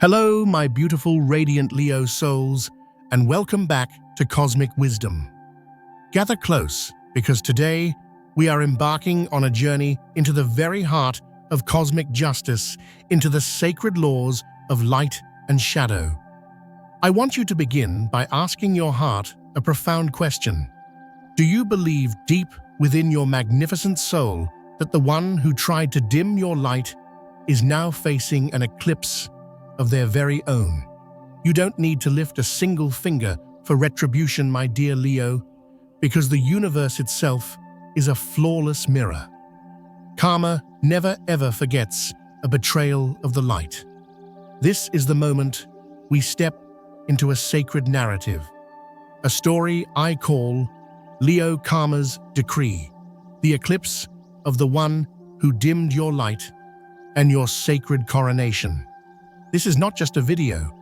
Hello, my beautiful, radiant Leo souls, and welcome back to Cosmic Wisdom. Gather close, because today we are embarking on a journey into the very heart of cosmic justice, into the sacred laws of light and shadow. I want you to begin by asking your heart a profound question. Do you believe deep within your magnificent soul that the one who tried to dim your light is now facing an eclipse of their very own? You don't need to lift a single finger for retribution, my dear Leo, because the universe itself is a flawless mirror. Karma never ever forgets a betrayal of the light. This is the moment we step into a sacred narrative, a story I call Leo Karma's Decree, the eclipse of the one who dimmed your light and your sacred coronation. This is not just a video.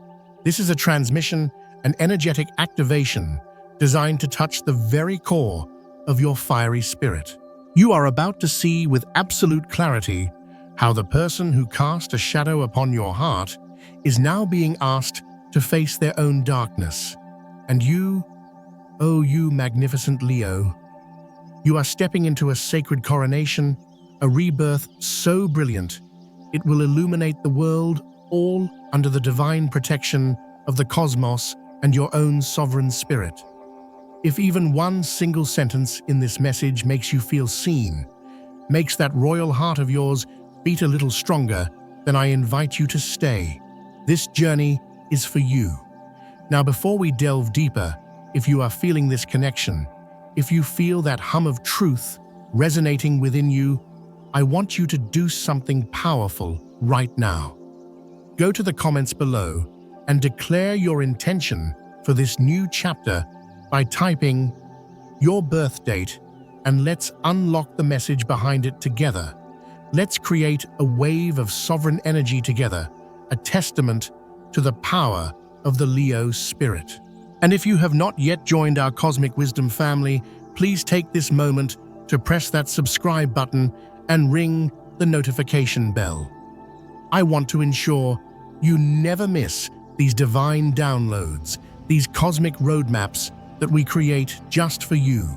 This is a transmission, an energetic activation designed to touch the very core of your fiery spirit. You are about to see with absolute clarity how the person who cast a shadow upon your heart is now being asked to face their own darkness. And you, oh you magnificent Leo, you are stepping into a sacred coronation, a rebirth so brilliant it will illuminate the world, all under the divine protection of the cosmos and your own sovereign spirit. If even one single sentence in this message makes you feel seen, makes that royal heart of yours beat a little stronger, then I invite you to stay. This journey is for you. Now, before we delve deeper, if you are feeling this connection, if you feel that hum of truth resonating within you, I want you to do something powerful right now. Go to the comments below and declare your intention for this new chapter by typing your birth date, and let's unlock the message behind it together. Let's create a wave of sovereign energy together, a testament to the power of the Leo spirit. And if you have not yet joined our Cosmic Wisdom family, please take this moment to press that subscribe button and ring the notification bell. I want to ensure you never miss these divine downloads, these cosmic roadmaps that we create just for you.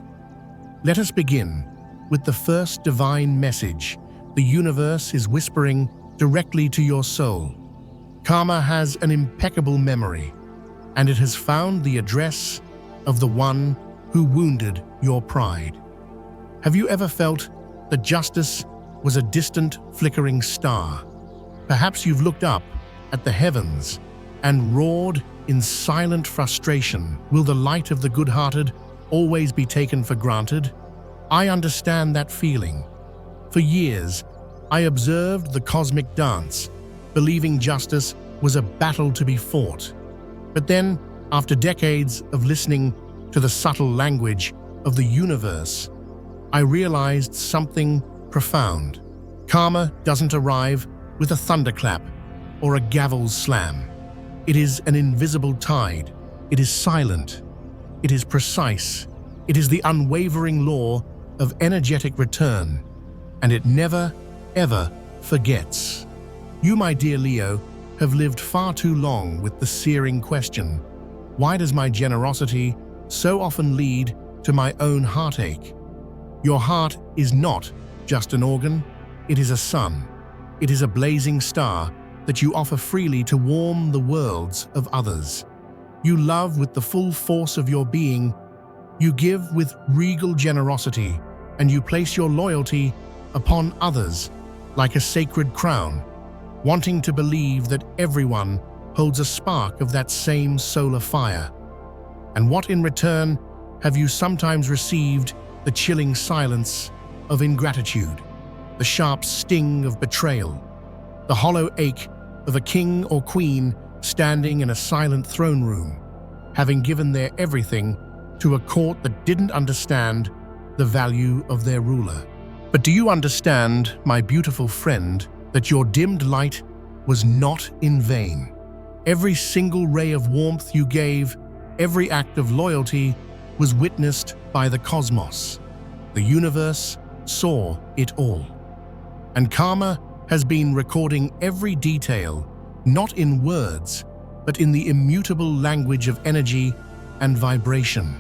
Let us begin with the first divine message. The universe is whispering directly to your soul. Karma has an impeccable memory, and it has found the address of the one who wounded your pride. Have you ever felt that justice was a distant, flickering star? Perhaps you've looked up at the heavens and roared in silent frustration. Will the light of the good-hearted always be taken for granted? I understand that feeling. For years, I observed the cosmic dance, believing justice was a battle to be fought. But then, after decades of listening to the subtle language of the universe, I realized something profound. Karma doesn't arrive with a thunderclap or a gavel slam. It is an invisible tide. It is silent. It is precise. It is the unwavering law of energetic return, and it never, ever forgets. You, my dear Leo, have lived far too long with the searing question, why does my generosity so often lead to my own heartache? Your heart is not just an organ. It is a sun. It is a blazing star that you offer freely to warm the worlds of others. You love with the full force of your being, you give with regal generosity, and you place your loyalty upon others like a sacred crown, wanting to believe that everyone holds a spark of that same solar fire. And what in return have you sometimes received? The chilling silence of ingratitude, the sharp sting of betrayal, the hollow ache of a king or queen standing in a silent throne room, having given their everything to a court that didn't understand the value of their ruler. But do you understand, my beautiful friend, that your dimmed light was not in vain? Every single ray of warmth you gave, every act of loyalty was witnessed by the cosmos. The universe saw it all. And Karma has been recording every detail, not in words, but in the immutable language of energy and vibration.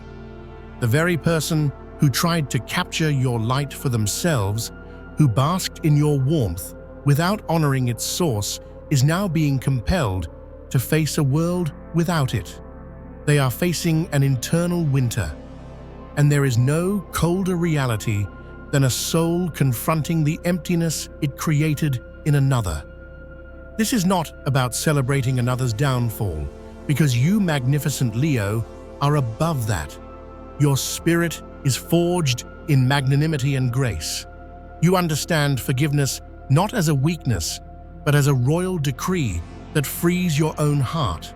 The very person who tried to capture your light for themselves, who basked in your warmth without honoring its source, is now being compelled to face a world without it. They are facing an internal winter, and there is no colder reality than a soul confronting the emptiness it created in another. This is not about celebrating another's downfall, because you, magnificent Leo, are above that. Your spirit is forged in magnanimity and grace. You understand forgiveness not as a weakness, but as a royal decree that frees your own heart.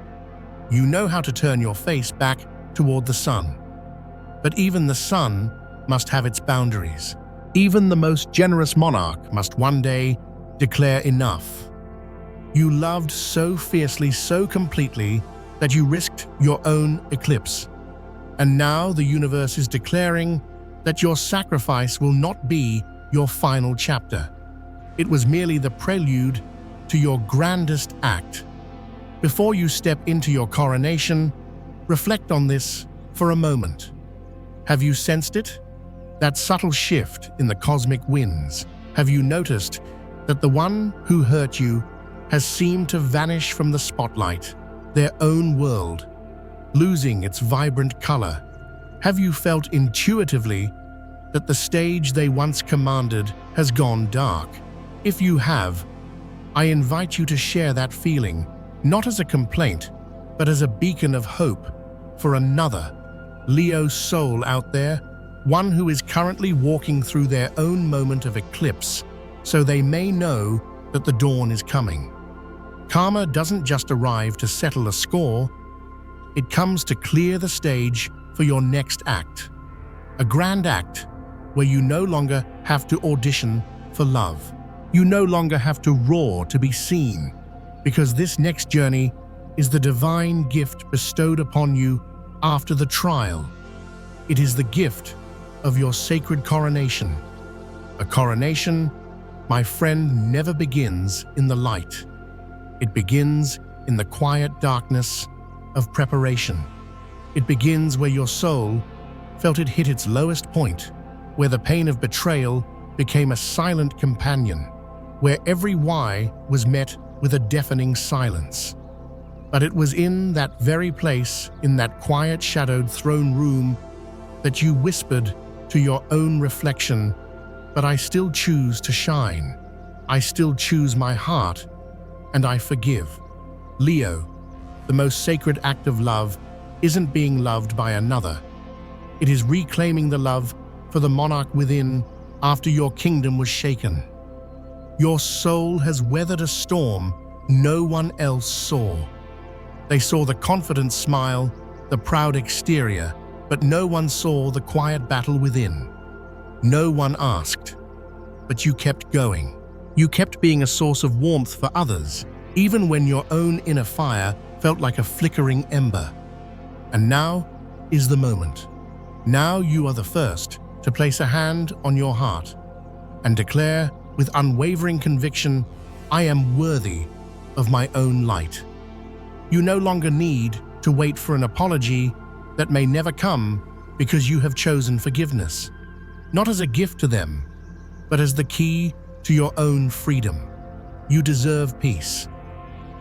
You know how to turn your face back toward the sun. But even the sun must have its boundaries. Even the most generous monarch must one day declare enough. You loved so fiercely, so completely, that you risked your own eclipse. And now the universe is declaring that your sacrifice will not be your final chapter. It was merely the prelude to your grandest act. Before you step into your coronation, reflect on this for a moment. Have you sensed it? That subtle shift in the cosmic winds? Have you noticed that the one who hurt you has seemed to vanish from the spotlight, their own world, losing its vibrant color? Have you felt intuitively that the stage they once commanded has gone dark? If you have, I invite you to share that feeling, not as a complaint, but as a beacon of hope for another Leo soul out there, one who is currently walking through their own moment of eclipse, so they may know that the dawn is coming. Karma doesn't just arrive to settle a score, it comes to clear the stage for your next act. A grand act where you no longer have to audition for love. You no longer have to roar to be seen, because this next journey is the divine gift bestowed upon you after the trial. It is the gift of your sacred coronation. A coronation, my friend, never begins in the light. It begins in the quiet darkness of preparation. It begins where your soul felt it hit its lowest point, where the pain of betrayal became a silent companion, where every why was met with a deafening silence. But it was in that very place, in that quiet shadowed throne room, that you whispered to your own reflection, "But I still choose to shine. I still choose my heart, and I forgive." Leo, the most sacred act of love isn't being loved by another. It is reclaiming the love for the monarch within after your kingdom was shaken. Your soul has weathered a storm no one else saw. They saw the confident smile, the proud exterior, but no one saw the quiet battle within. No one asked, but you kept going. You kept being a source of warmth for others, even when your own inner fire felt like a flickering ember. And now is the moment. Now you are the first to place a hand on your heart and declare with unwavering conviction, "I am worthy of my own light." You no longer need to wait for an apology that may never come, because you have chosen forgiveness, not as a gift to them, but as the key to your own freedom. You deserve peace.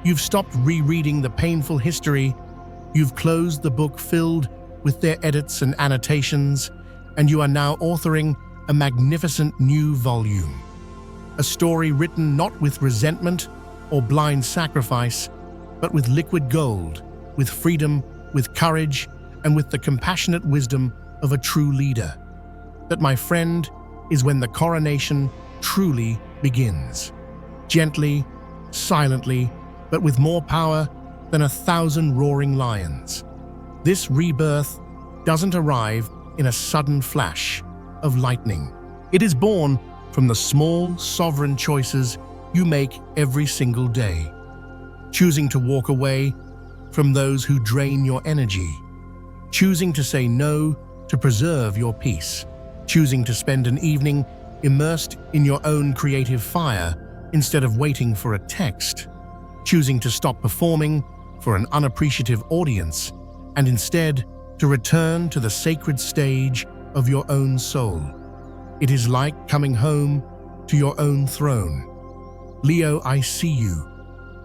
You've stopped rereading the painful history. You've closed the book filled with their edits and annotations, and you are now authoring a magnificent new volume. A story written not with resentment or blind sacrifice, but with liquid gold, with freedom, with courage, and with the compassionate wisdom of a true leader. That, my friend, is when the coronation truly begins. Gently, silently, but with more power than 1,000 roaring lions. This rebirth doesn't arrive in a sudden flash of lightning. It is born from the small, sovereign choices you make every single day. Choosing to walk away from those who drain your energy. Choosing to say no to preserve your peace. Choosing to spend an evening immersed in your own creative fire instead of waiting for a text. choosing to stop performing for an unappreciative audience and instead to return to the sacred stage of your own soul. It is like coming home to your own throne. Leo, I see you.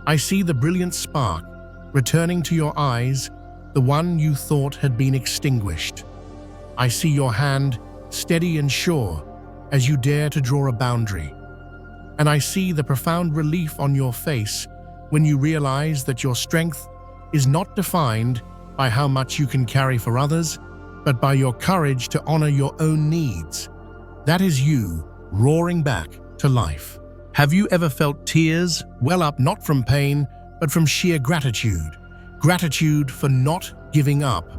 I see the brilliant spark returning to your eyes, the one you thought had been extinguished. I see your hand steady and sure as you dare to draw a boundary. And I see the profound relief on your face when you realize that your strength is not defined by how much you can carry for others, but by your courage to honor your own needs. That is you roaring back to life. Have you ever felt tears well up not from pain, but from sheer gratitude? Gratitude for not giving up.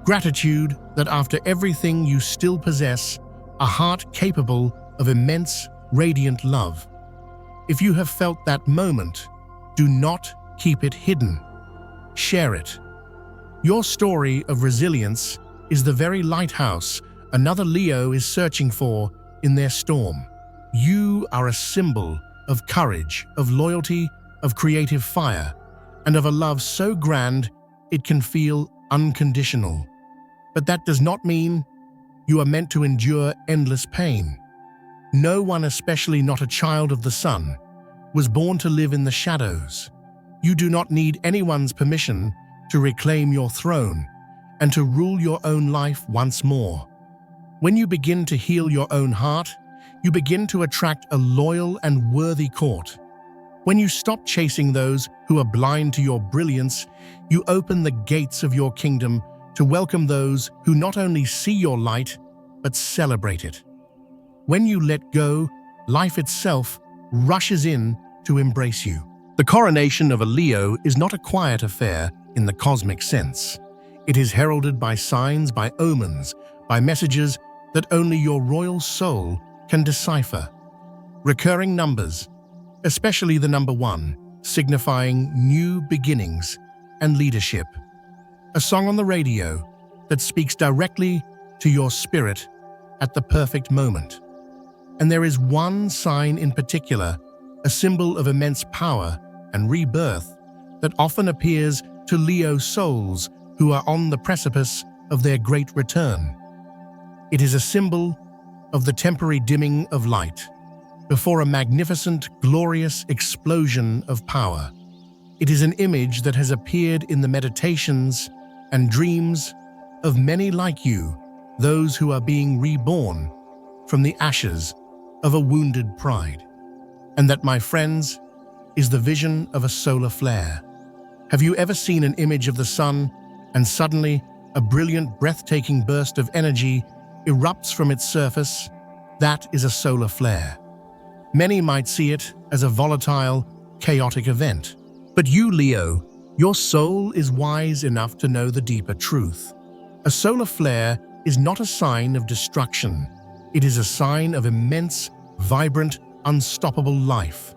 Gratitude that after everything you still possess a heart capable of immense, radiant love. If you have felt that moment, do not keep it hidden. Share it. Your story of resilience is the very lighthouse another Leo is searching for in their storm. You are a symbol of courage, of loyalty, of creative fire, and of a love so grand it can feel unconditional. But that does not mean you are meant to endure endless pain. No one, especially not a child of the sun, was born to live in the shadows. You do not need anyone's permission to reclaim your throne and to rule your own life once more. When you begin to heal your own heart, you begin to attract a loyal and worthy court. When you stop chasing those who are blind to your brilliance, you open the gates of your kingdom to welcome those who not only see your light, but celebrate it. When you let go, life itself rushes in to embrace you. The coronation of a Leo is not a quiet affair in the cosmic sense. It is heralded by signs, by omens, by messages that only your royal soul can decipher. Recurring numbers, especially the number 1, signifying new beginnings and leadership. A song on the radio that speaks directly to your spirit at the perfect moment. And there is one sign in particular, a symbol of immense power and rebirth that often appears to Leo souls who are on the precipice of their great return. It is a symbol of the temporary dimming of light before a magnificent, glorious explosion of power. It is an image that has appeared in the meditations and dreams of many like you, those who are being reborn from the ashes of a wounded pride. And that, my friends, is the vision of a solar flare. Have you ever seen an image of the sun and suddenly a brilliant, breathtaking burst of energy erupts from its surface? That is a solar flare. Many might see it as a volatile, chaotic event. But you, Leo, your soul is wise enough to know the deeper truth. A solar flare is not a sign of destruction. It is a sign of immense, vibrant, unstoppable life.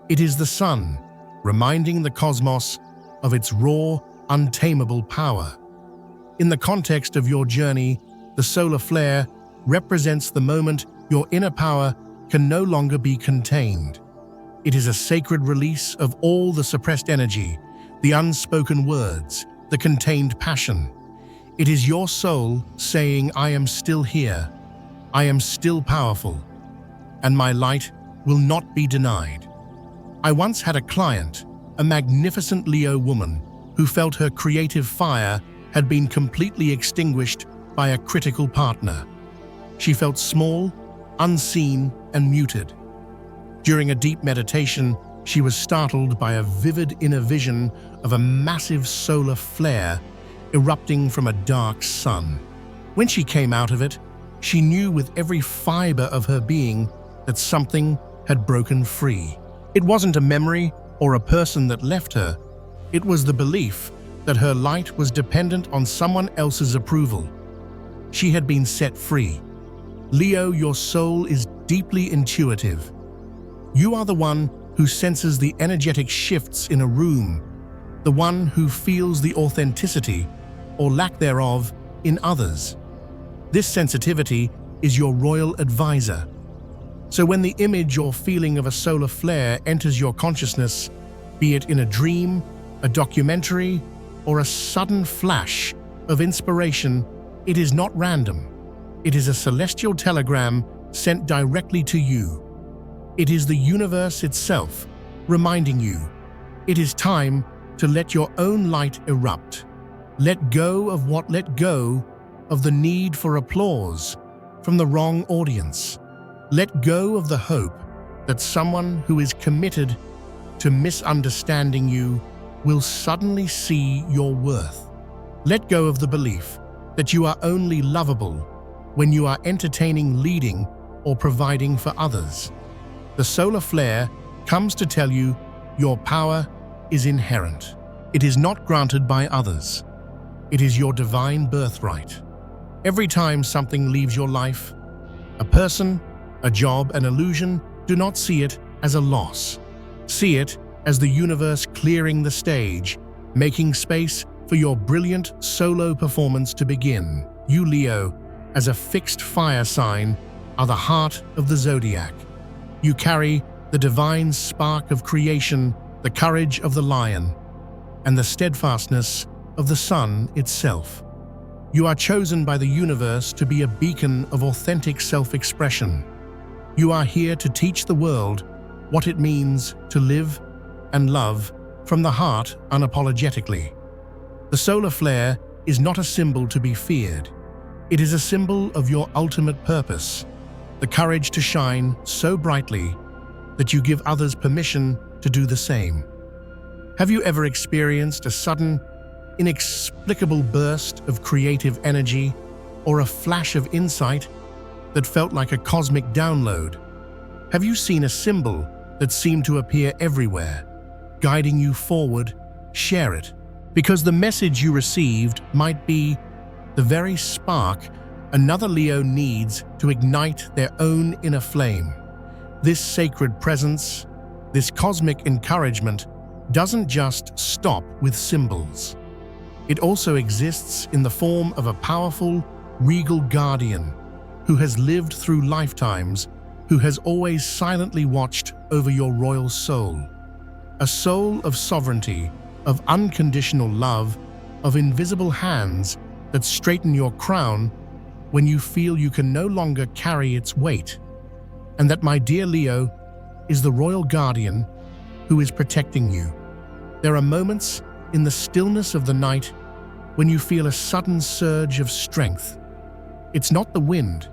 It is the sun, reminding the cosmos of its raw, untamable power. In the context of your journey, the solar flare represents the moment your inner power can no longer be contained. It is a sacred release of all the suppressed energy, the unspoken words, the contained passion. It is your soul saying, I am still here, I am still powerful, and my light will not be denied. I once had a client, a magnificent Leo woman, who felt her creative fire had been completely extinguished by a critical partner. She felt small, unseen, and muted. During a deep meditation, she was startled by a vivid inner vision of a massive solar flare erupting from a dark sun. When she came out of it, she knew with every fiber of her being that something had broken free. It wasn't a memory or a person that left her. It was the belief that her light was dependent on someone else's approval. She had been set free. Leo, your soul is deeply intuitive. You are the one who senses the energetic shifts in a room, the one who feels the authenticity, or lack thereof, in others. This sensitivity is your royal advisor. So when the image or feeling of a solar flare enters your consciousness, Be it in a dream, a documentary, or a sudden flash of inspiration, it is not random. It is a celestial telegram sent directly to you. It is the universe itself reminding you it is time to let your own light erupt. Let go of the need for applause from the wrong audience. Let go of the hope that someone who is committed to misunderstanding you will suddenly see your worth. Let go of the belief that you are only lovable when you are entertaining, leading, or providing for others. The solar flare comes to tell you your power is inherent. It is not granted by others. It is your divine birthright. Every time something leaves your life, a person, a job, an illusion, do not see it as a loss. See it as the universe clearing the stage, making space for your brilliant solo performance to begin. You, Leo, as a fixed fire sign, are the heart of the zodiac. You carry the divine spark of creation, the courage of the lion, and the steadfastness of the sun itself. You are chosen by the universe to be a beacon of authentic self-expression. You are here to teach the world what it means to live and love from the heart unapologetically. The solar flare is not a symbol to be feared. It is a symbol of your ultimate purpose, the courage to shine so brightly that you give others permission to do the same. Have you ever experienced a sudden, inexplicable burst of creative energy or a flash of insight that felt like a cosmic download? Have you seen a symbol that seemed to appear everywhere, guiding you forward? Share it, because the message you received might be the very spark another Leo needs to ignite their own inner flame. This sacred presence, this cosmic encouragement, doesn't just stop with symbols. It also exists in the form of a powerful, regal guardian who has lived through lifetimes, who has always silently watched over your royal soul. A soul of sovereignty, of unconditional love, of invisible hands that straighten your crown when you feel you can no longer carry its weight. And that, my dear Leo, is the royal guardian who is protecting you. There are moments in the stillness of the night when you feel a sudden surge of strength. It's not the wind,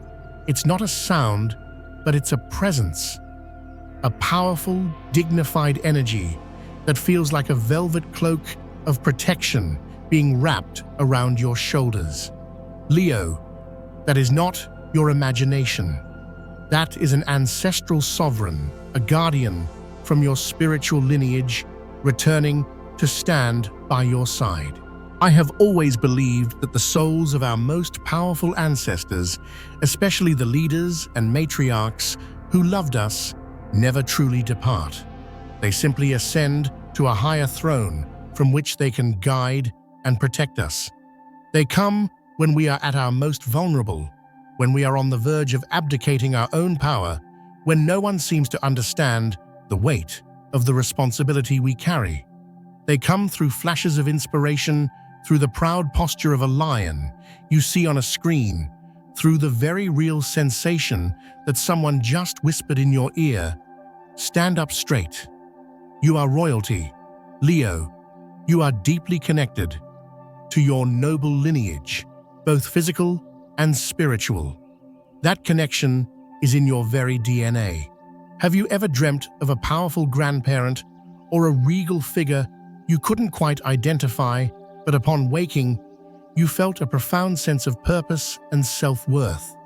it's not a sound, but it's a presence. A powerful, dignified energy that feels like a velvet cloak of protection being wrapped around your shoulders. Leo, that is not your imagination. That is an ancestral sovereign, a guardian from your spiritual lineage, returning to stand by your side. I have always believed that the souls of our most powerful ancestors, especially the leaders and matriarchs who loved us, never truly depart. They simply ascend to a higher throne from which they can guide and protect us. They come when we are at our most vulnerable, when we are on the verge of abdicating our own power, when no one seems to understand the weight of the responsibility we carry. They come through flashes of inspiration, through the proud posture of a lion you see on a screen, through the very real sensation that someone just whispered in your ear, "Stand up straight." You are royalty. Leo, you are deeply connected to your noble lineage, both physical and spiritual. That connection is in your very DNA. Have you ever dreamt of a powerful grandparent or a regal figure you couldn't quite identify, but upon waking, you felt a profound sense of purpose and self-worth?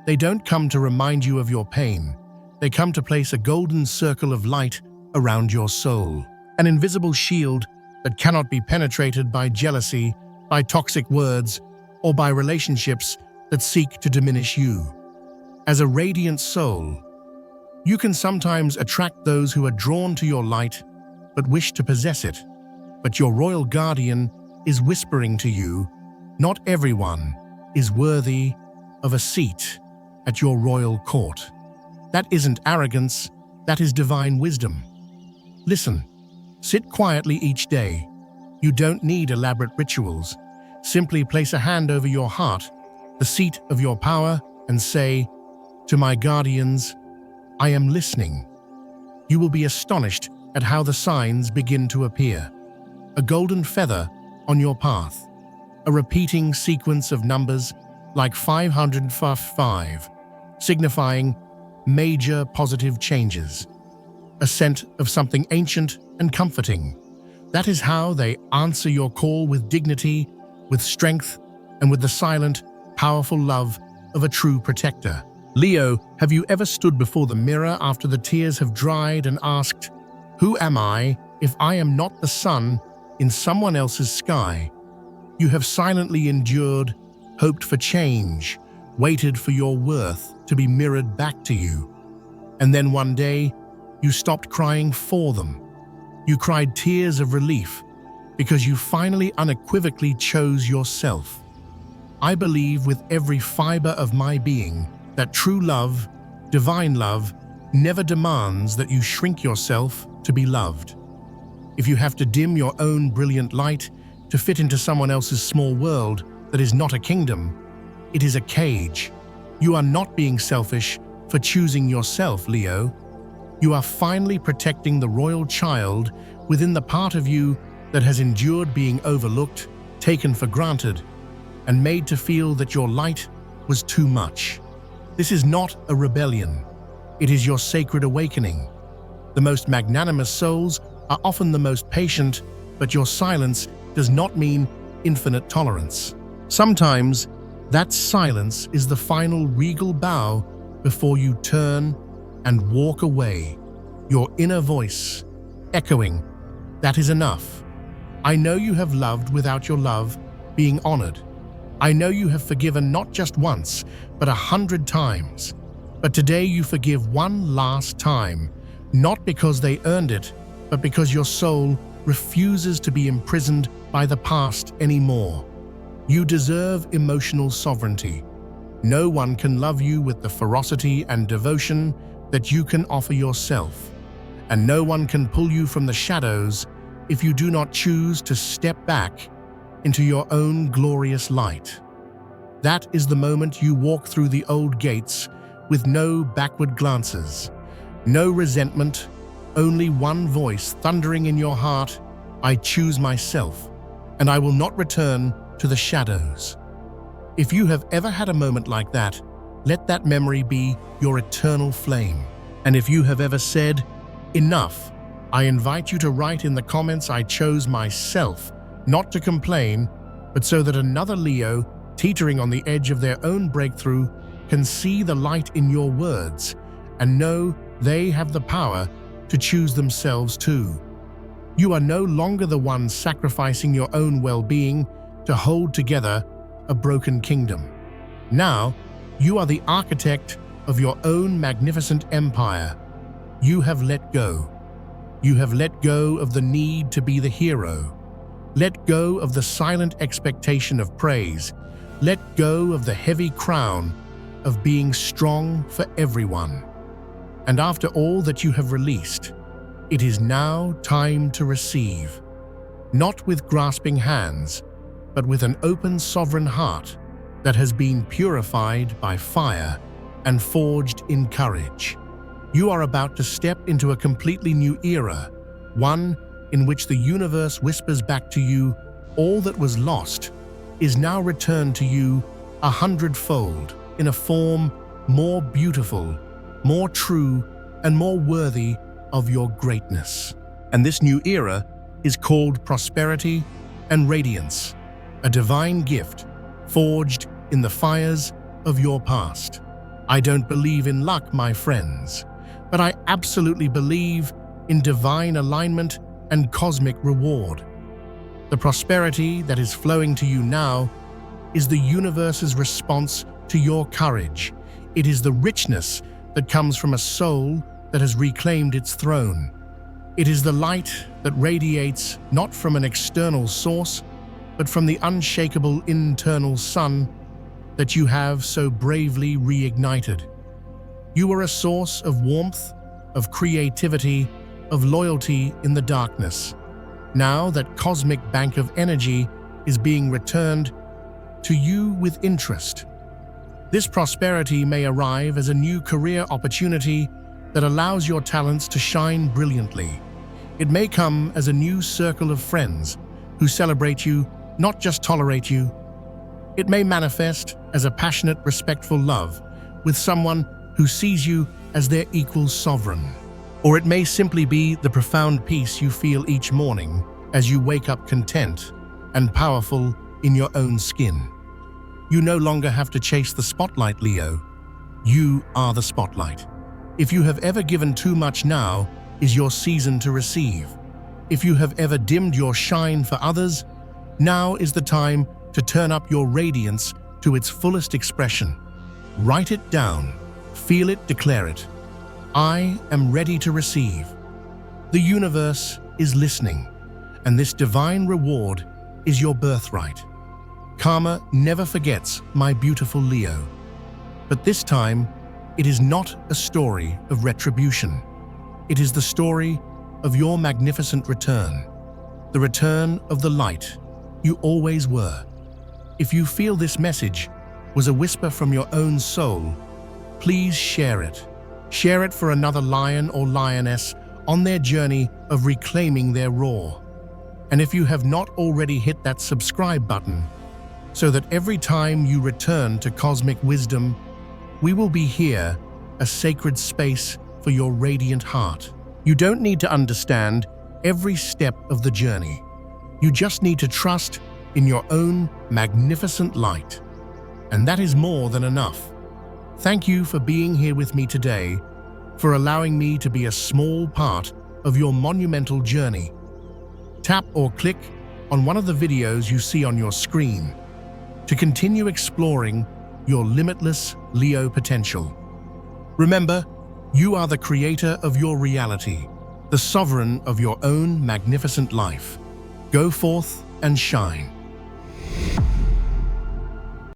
They don't come to remind you of your pain. They come to place a golden circle of light around your soul, an invisible shield that cannot be penetrated by jealousy, by toxic words, or by relationships that seek to diminish you. As a radiant soul, you can sometimes attract those who are drawn to your light but wish to possess it. But your royal guardian is whispering to you, not everyone is worthy of a seat at your royal court. That isn't arrogance, that is divine wisdom. Listen, Sit quietly each day. You don't need elaborate rituals. Simply place a hand over your heart, the seat of your power, and say, "To my guardians, I am listening." You will be astonished at how the signs begin to appear. A golden feather on your path, a repeating sequence of numbers like 555, signifying major positive changes, a scent of something ancient and comforting. That is how they answer your call, with dignity, with strength, and with the silent, powerful love of a true protector. Leo, have you ever stood before the mirror after the tears have dried and asked, "Who am I if I am not the sun in someone else's sky?" You have silently endured, hoped for change, waited for your worth to be mirrored back to you. And then one day, you stopped crying for them. You cried tears of relief because you finally unequivocally chose yourself. I believe with every fiber of my being that true love, divine love, never demands that you shrink yourself to be loved. If you have to dim your own brilliant light to fit into someone else's small world that is not a kingdom, it is a cage. You are not being selfish for choosing yourself, Leo. You are finally protecting the royal child within the part of you that has endured being overlooked, taken for granted, and made to feel that your light was too much. This is not a rebellion. It is your sacred awakening. The most magnanimous souls are often the most patient, but your silence does not mean infinite tolerance. Sometimes, that silence is the final regal bow before you turn and walk away, your inner voice echoing, "That is enough. I know you have loved without your love being honored. I know you have forgiven not just once, but 100 times. But today you forgive one last time, not because they earned it, but because your soul refuses to be imprisoned by the past anymore. You deserve emotional sovereignty. No one can love you with the ferocity and devotion that you can offer yourself, and no one can pull you from the shadows if you do not choose to step back into your own glorious light. That is the moment you walk through the old gates with no backward glances, no resentment, only one voice thundering in your heart, "I choose myself, and I will not return to the shadows." If you have ever had a moment like that, let that memory be your eternal flame. And if you have ever said, "Enough," I invite you to write in the comments, "I chose myself," not to complain, but so that another Leo, teetering on the edge of their own breakthrough, can see the light in your words and know they have the power to choose themselves too. You are no longer the one sacrificing your own well-being to hold together a broken kingdom. Now, you are the architect of your own magnificent empire. You have let go. You have let go of the need to be the hero. Let go of the silent expectation of praise. Let go of the heavy crown of being strong for everyone. And after all that you have released, it is now time to receive, not with grasping hands, but with an open sovereign heart that has been purified by fire and forged in courage. You are about to step into a completely new era, one in which the universe whispers back to you, all that was lost is now returned to you 100-fold, in a form more beautiful, more true, and more worthy of your greatness. And this new era is called prosperity and radiance, a divine gift forged in the fires of your past. I don't believe in luck, my friends, but I absolutely believe in divine alignment and cosmic reward. The prosperity that is flowing to you now is the universe's response to your courage. It is the richness that comes from a soul that has reclaimed its throne. It is the light that radiates not from an external source, but from the unshakable internal sun that you have so bravely reignited. You are a source of warmth, of creativity, of loyalty in the darkness. Now that cosmic bank of energy is being returned to you with interest. This prosperity may arrive as a new career opportunity that allows your talents to shine brilliantly. It may come as a new circle of friends who celebrate you, not just tolerate you. It may manifest as a passionate, respectful love with someone who sees you as their equal sovereign. Or it may simply be the profound peace you feel each morning as you wake up content and powerful in your own skin. You no longer have to chase the spotlight, Leo. You are the spotlight. If you have ever given too much, now is your season to receive. If you have ever dimmed your shine for others, now is the time to turn up your radiance to its fullest expression. Write it down, feel it, declare it. I am ready to receive. The universe is listening, and this divine reward is your birthright. Karma never forgets, my beautiful Leo. But this time, it is not a story of retribution. It is the story of your magnificent return, the return of the light you always were. If you feel this message was a whisper from your own soul, please share it. Share it for another lion or lioness on their journey of reclaiming their roar. And if you have not already, hit that subscribe button so that every time you return to Cosmic Wisdom, we will be here, a sacred space for your radiant heart. You don't need to understand every step of the journey. You just need to trust in your own magnificent light. And that is more than enough. Thank you for being here with me today, for allowing me to be a small part of your monumental journey. Tap or click on one of the videos you see on your screen to continue exploring your limitless Leo potential. Remember, you are the creator of your reality, the sovereign of your own magnificent life. Go forth and shine.